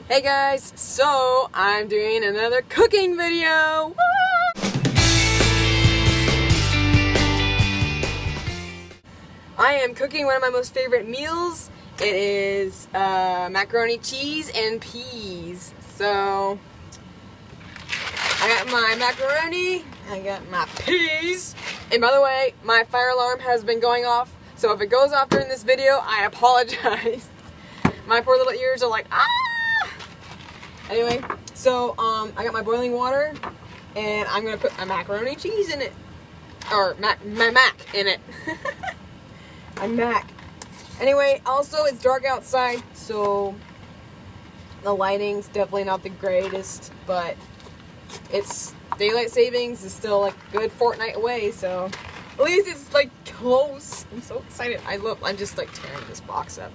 Hey guys, so I'm doing another cooking video. Woo! I am cooking one of my most favorite meals. It is macaroni, cheese, and peas. So I got my macaroni, I got my peas, and by the way, my fire alarm has been going off. So if it goes off during this video, I apologize. My poor little ears are like, ah! Anyway, so I got my boiling water, and I'm gonna put my macaroni cheese in it, or my mac in it. My mac. Anyway, also it's dark outside, so the lighting's definitely not the greatest, but it's daylight savings is still like a good fortnight away, so at least it's like close. I'm so excited. I'm just like tearing this box up.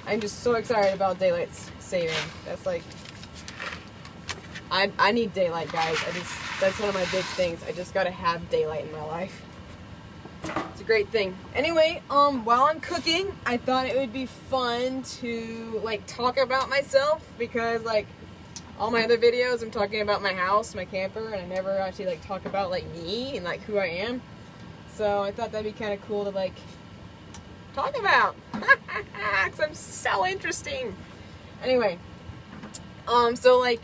I'm just so excited about daylight saving. That's like, I need daylight, guys. That's one of my big things. I just gotta have daylight in my life. It's a great thing. Anyway, while I'm cooking, I thought it would be fun to like talk about myself, because like all my other videos I'm talking about my house, my camper, and I never actually like talk about like me and like who I am. So I thought that'd be kind of cool to like talk about, because I'm so interesting. Anyway, so like,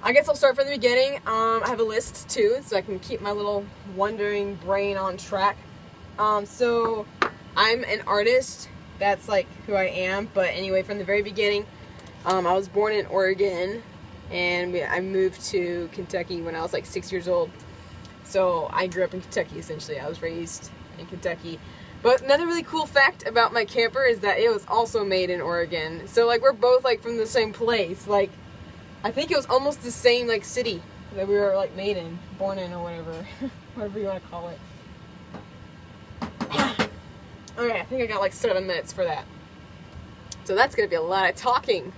I guess I'll start from the beginning. I have a list too, so I can keep my little wandering brain on track. So I'm an artist. That's like who I am. But anyway, from the very beginning, I was born in Oregon, and I moved to Kentucky when I was like 6 years old. So I grew up in Kentucky, essentially. I was raised in Kentucky. But another really cool fact about my camper is that it was also made in Oregon. So like we're both like from the same place. Like I think it was almost the same like city that we were like born in or whatever. Whatever you want to call it. Okay, I think I got like 7 minutes for that. So that's gonna be a lot of talking.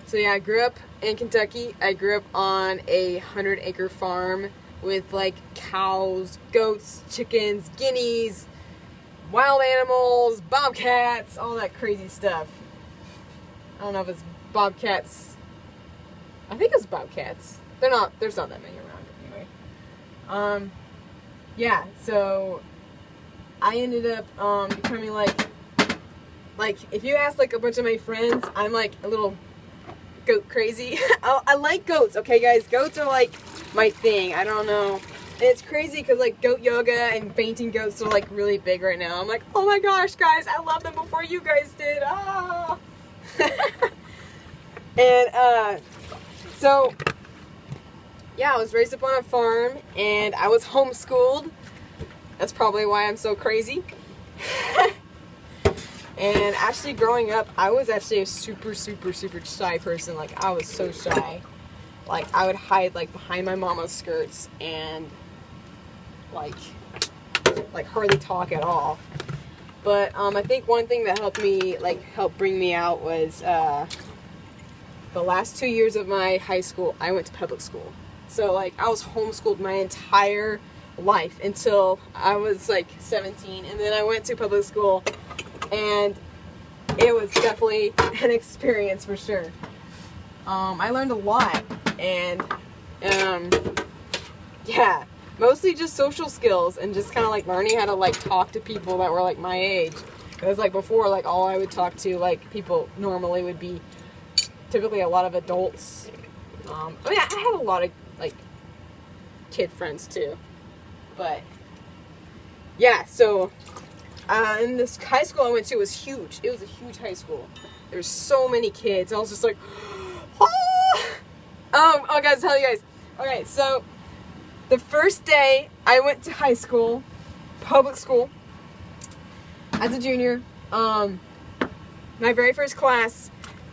So yeah, I grew up in Kentucky. I grew up on a 100-acre farm with like cows, goats, chickens, guineas, wild animals, bobcats, all that crazy stuff. I don't know if it's bobcats. I think it's bobcats. There's not that many around anyway. Yeah, so I ended up becoming like if you ask like a bunch of my friends, I'm like a little goat crazy. I like goats, okay guys? Goats are like my thing. I don't know. And it's crazy because like goat yoga and painting goats are like really big right now. I'm like, oh my gosh, guys, I loved them before you guys did. Ah. And so yeah, I was raised up on a farm, and I was homeschooled. That's probably why I'm so crazy. And actually growing up, I was actually a super shy person. Like I was so shy. Like I would hide like behind my mama's skirts and like hardly talk at all. But I think one thing that helped bring me out was the last 2 years of my high school, I went to public school. So like I was homeschooled my entire life until I was like 17, and then I went to public school, and it was definitely an experience for sure. I learned a lot, and yeah, mostly just social skills and just kind of like learning how to like talk to people that were like my age. Because like before, like all I would talk to like people normally would be typically a lot of adults. I mean, I had a lot of like kid friends too, but yeah. So and this high school I went to was huge. It was a huge high school. There's so many kids. I was just like, oh guys, tell you guys. Okay, so the first day I went to high school, public school, as a junior, my very first class,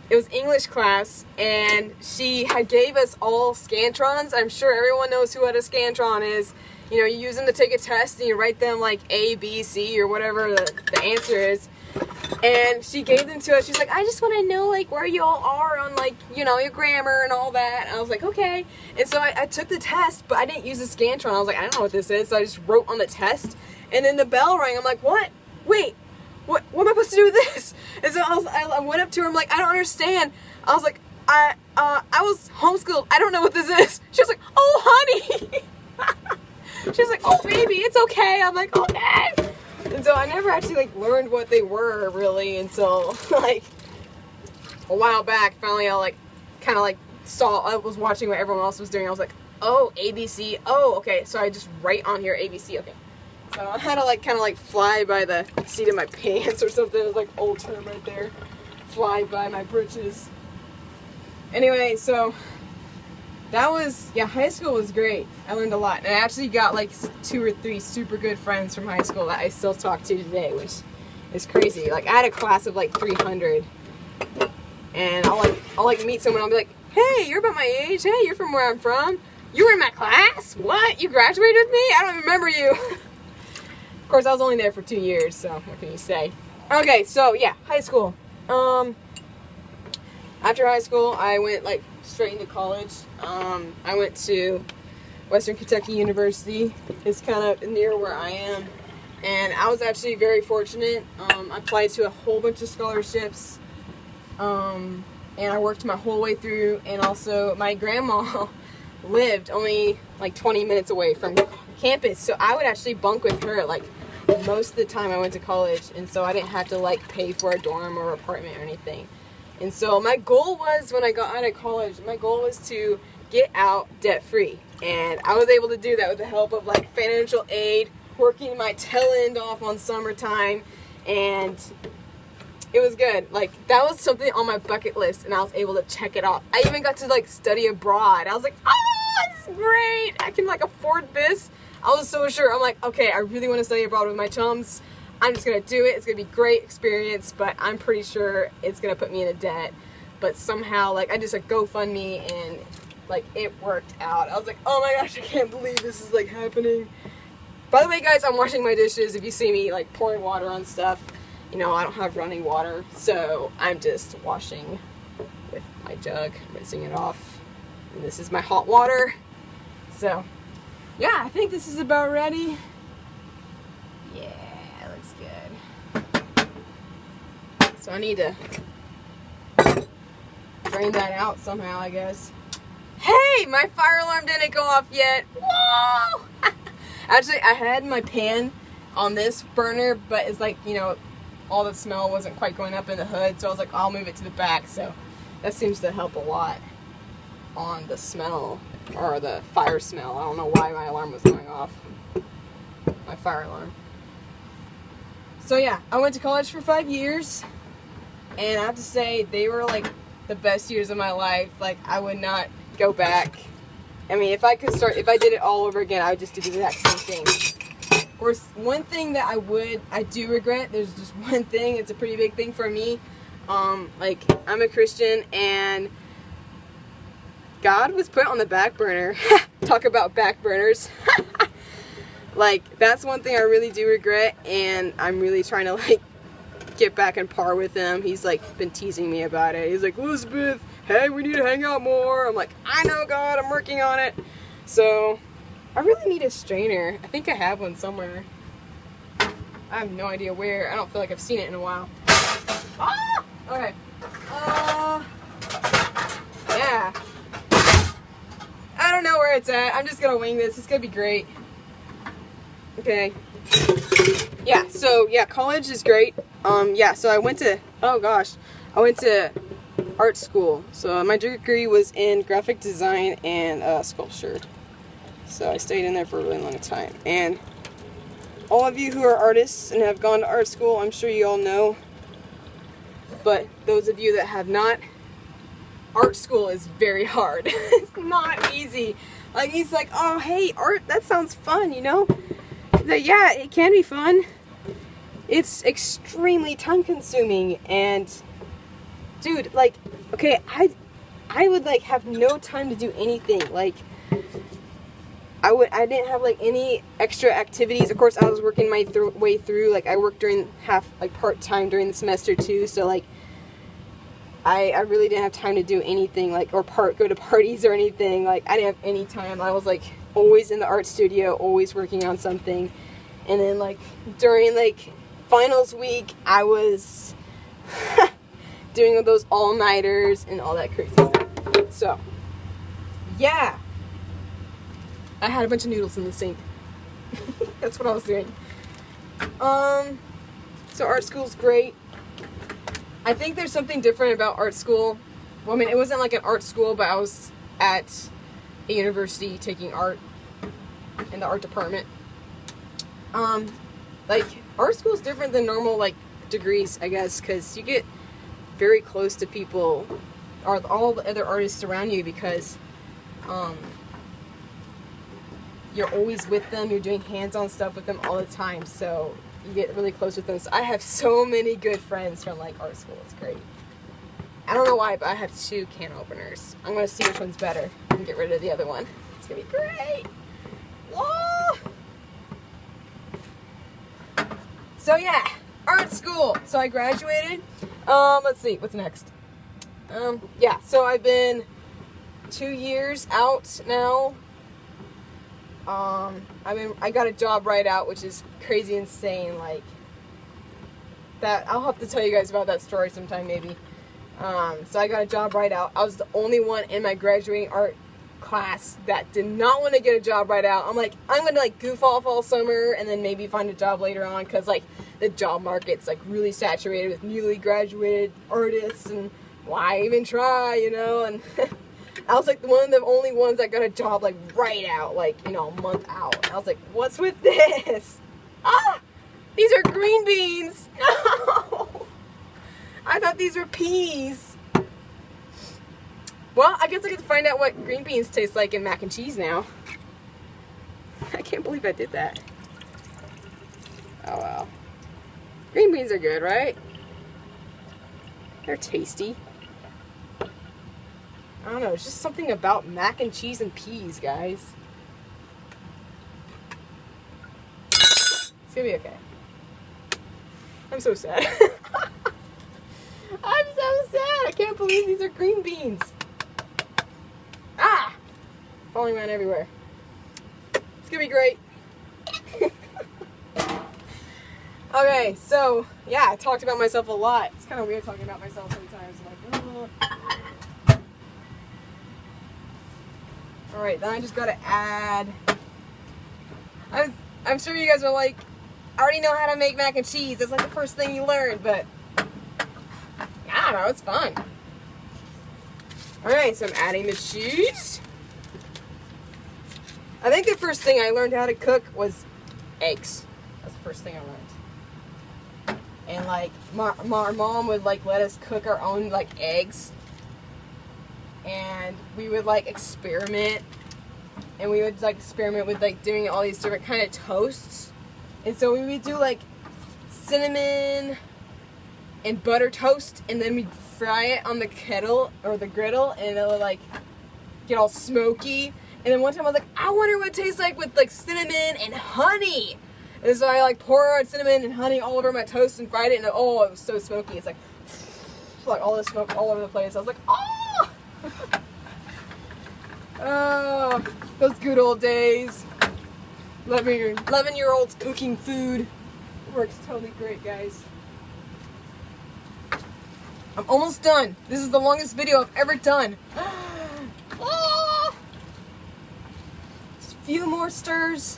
it was English class, and she gave us all Scantrons. I'm sure everyone knows who what a Scantron is. You know, you use them to take a test and you write them like A, B, C, or whatever the answer is. And she gave them to us. She's like, I just want to know like where you all are on like, you know, your grammar and all that. And I was like, okay. And so I took the test, but I didn't use the Scantron. I was like, I don't know what this is. So I just wrote on the test. And then the bell rang. I'm like, what? Wait, what am I supposed to do with this? And so I went up to her, I'm like, I don't understand. I was like, I was homeschooled, I don't know what this is. She was like, oh honey. She was like, oh baby, it's okay. I'm like, okay. And so I never actually like learned what they were really until like a while back. Finally I like kind of like I was watching what everyone else was doing. I was like, oh, ABC. Oh, okay. So I just write on here ABC. Okay. So I had to like kind of like fly by the seat of my pants or something. It was like old term right there. Fly by my britches. Anyway, so that was, yeah, high school was great. I learned a lot. And I actually got like 2 or 3 super good friends from high school that I still talk to today, which is crazy. Like I had a class of like 300. And I'll like meet someone, I'll be like, hey, you're about my age. Hey, you're from where I'm from. You were in my class? What? You graduated with me? I don't remember you. Of course, I was only there for 2 years, so what can you say? Okay, so yeah, high school. After high school, I went like straight into college. I went to Western Kentucky University. It's kind of near where I am. And I was actually very fortunate. I applied to a whole bunch of scholarships. And I worked my whole way through. And also, my grandma lived only like 20 minutes away from campus. So I would actually bunk with her like most of the time I went to college. And so I didn't have to like pay for a dorm or apartment or anything. And so my goal was, when I got out of college, my goal was to get out debt-free. And I was able to do that with the help of like financial aid, working my tail end off on summertime, and it was good. Like that was something on my bucket list, and I was able to check it off. I even got to like study abroad. I was like, oh, this is great. I can like afford this. I was so sure. I'm like, okay, I really want to study abroad with my chums. I'm just going to do it. It's going to be a great experience, but I'm pretty sure it's going to put me in a debt. But somehow, like, I just like GoFundMe, and like it worked out. I was like, oh my gosh, I can't believe this is like happening. By the way, guys, I'm washing my dishes. If you see me like pouring water on stuff, you know, I don't have running water, so I'm just washing with my jug, rinsing it off. And this is my hot water. So, yeah, I think this is about ready. Yeah. Looks good. So I need to drain that out somehow, I guess. Hey, my fire alarm didn't go off yet. Whoa! Actually, I had my pan on this burner, but it's like, you know, all the smell wasn't quite going up in the hood, so I was like, I'll move it to the back. So that seems to help a lot on the smell, or the fire smell. I don't know why my alarm was going off. My fire alarm. So yeah, I went to college for 5 years, and I have to say they were like the best years of my life. Like I would not go back. I mean, if I did it all over again, I would just do the exact same thing. Of course, one thing that I do regret, there's just one thing, it's a pretty big thing for me. Like I'm a Christian, and God was put on the back burner. Talk about back burners. Like, that's one thing I really do regret, and I'm really trying to, like, get back on par with him. He's, like, been teasing me about it. He's like, Elizabeth, hey, we need to hang out more. I'm like, I know, God, I'm working on it. So, I really need a strainer. I think I have one somewhere. I have no idea where. I don't feel like I've seen it in a while. Ah! Okay. Yeah. I don't know where it's at. I'm just gonna wing this. It's gonna be great. Okay. Yeah, so yeah, college is great. Yeah, so I went to art school. So my degree was in graphic design and sculpture. So I stayed in there for a really long time. And all of you who are artists and have gone to art school, I'm sure you all know. But those of you that have not, art school is very hard. It's not easy. Like, he's like, oh, hey, art, that sounds fun, you know? Like, yeah, it can be fun. It's extremely time consuming, and dude, like, okay, I would like have no time to do anything. Like, I didn't have like any extra activities. Of course, I was working my way through. Like, I worked during part-time during the semester too, so like I really didn't have time to do anything, like, or go to parties or anything. Like, I didn't have any time. I was like always in the art studio, always working on something. And then like during like finals week, I was doing those all-nighters and all that crazy stuff. So, yeah. I had a bunch of noodles in the sink. That's what I was doing. So art school's great. I think there's something different about art school. Well, I mean, it wasn't like an art school, but I was at a university taking art in the art department. Like, art school is different than normal, like, degrees, I guess, because you get very close to people, or all the other artists around you, because, you're always with them, you're doing hands-on stuff with them all the time, so you get really close with them. So I have so many good friends from, like, art school. It's great. I don't know why, but I have 2 can openers. I'm going to see which one's better and get rid of the other one. It's going to be great. Whoa! So, yeah, art school. So I graduated. Let's see, what's next? Yeah, so I've been 2 years out now. I got a job right out, which is crazy insane, like, that, I'll have to tell you guys about that story sometime, maybe. So I got a job right out. I was the only one in my graduating art class that did not want to get a job right out. I'm like, I'm going to, like, goof off all summer and then maybe find a job later on, because, like, the job market's, like, really saturated with newly graduated artists, and why even try, you know, and I was like one of the only ones that got a job like right out, like, you know, a month out. I was like, what's with this? Ah, these are green beans. No, I thought these were peas. Well, I guess I get to find out what green beans taste like in mac and cheese now. I can't believe I did that. Oh well. Green beans are good, right? They're tasty. I don't know, it's just something about mac and cheese and peas, guys. It's gonna be okay. I'm so sad. I'm so sad. I can't believe these are green beans. Ah! Falling around everywhere. It's gonna be great. Okay, so, yeah, I talked about myself a lot. It's kind of weird talking about myself sometimes. I'm like, oh. Alright, then I just gotta add... I'm sure you guys are like, I already know how to make mac and cheese. That's like the first thing you learn, but... I don't know, it's fun. Alright, so I'm adding the cheese. I think the first thing I learned how to cook was eggs. That's the first thing I learned. And like, our mom would like let us cook our own like eggs. And we would like experiment, and we would like experiment with like doing all these different kind of toasts. And so we would do like cinnamon and butter toast, and then we'd fry it on the kettle or the griddle, and it would like get all smoky. And then one time I was like, I wonder what it tastes like with like cinnamon and honey. And so I like poured cinnamon and honey all over my toast and fried it, and oh, it was so smoky. It's like all the smoke all over the place. I was like, oh. Oh, those good old days. 11-year-olds cooking food. Works totally great, guys. I'm almost done. This is the longest video I've ever done. Oh, just a few more stirs.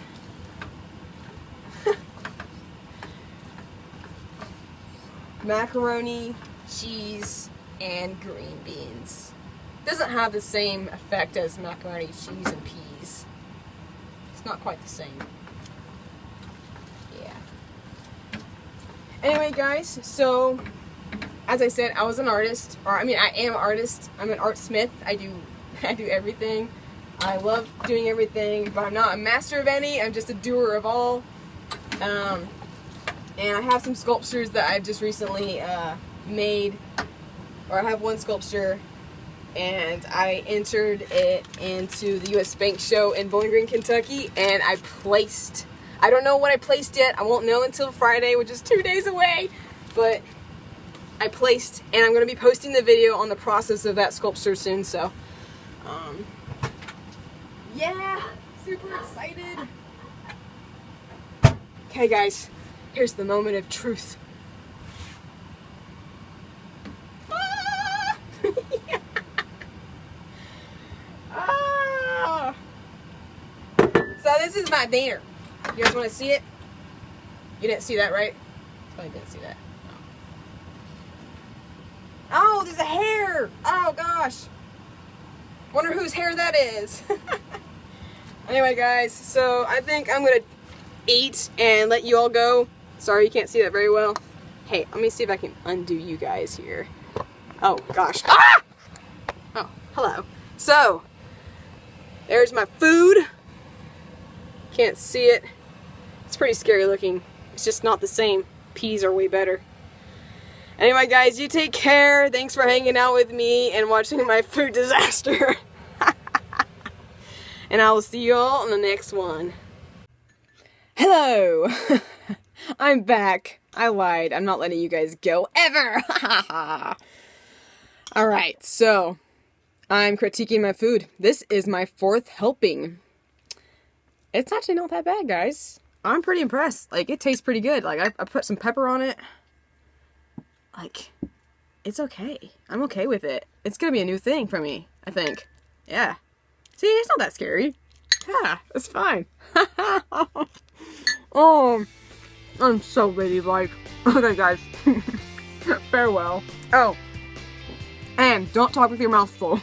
Macaroni, cheese, and green beans. Doesn't have the same effect as macaroni, cheese, and peas. It's not quite the same. Yeah. Anyway, guys, so as I said, I was an artist, or I mean, I am an artist. I'm an artsmith. I do everything. I love doing everything, but I'm not a master of any. I'm just a doer of all. And I have some sculptures that I've just recently made, or I have one sculpture, and I entered it into the U.S. Bank Show in Bowling Green, Kentucky, and I placed. I don't know what I placed yet. I won't know until Friday, which is 2 days away, but I placed, and I'm going to be posting the video on the process of that sculpture soon, so, yeah, super excited. Okay, guys, Here's the moment of truth. Ah! So this is my dinner. You guys want to see it? You didn't see that, right? I didn't see that. Oh, there's a hair! Oh gosh. Wonder whose hair that is. Anyway, guys, so I think I'm gonna eat and let you all go. Sorry, you can't see that very well. Hey, let me see if I can undo you guys here. Oh gosh. Ah! Oh, hello. So, there's my food. Can't see it. It's pretty scary looking. It's just not the same. Peas are way better. Anyway, guys, you take care. Thanks for hanging out with me and watching my food disaster. And I will see you all on the next one. Hello. I'm back. I lied. I'm not letting you guys go ever. Alright, so I'm critiquing my food. This is my 4th helping. It's actually not that bad, guys. I'm pretty impressed. Like, it tastes pretty good. Like, I put some pepper on it. Like, it's okay. I'm okay with it. It's gonna be a new thing for me, I think. Yeah. See, it's not that scary. Yeah, it's fine. Oh, I'm so ladylike. Okay, guys. Farewell. Oh, and don't talk with your mouth full.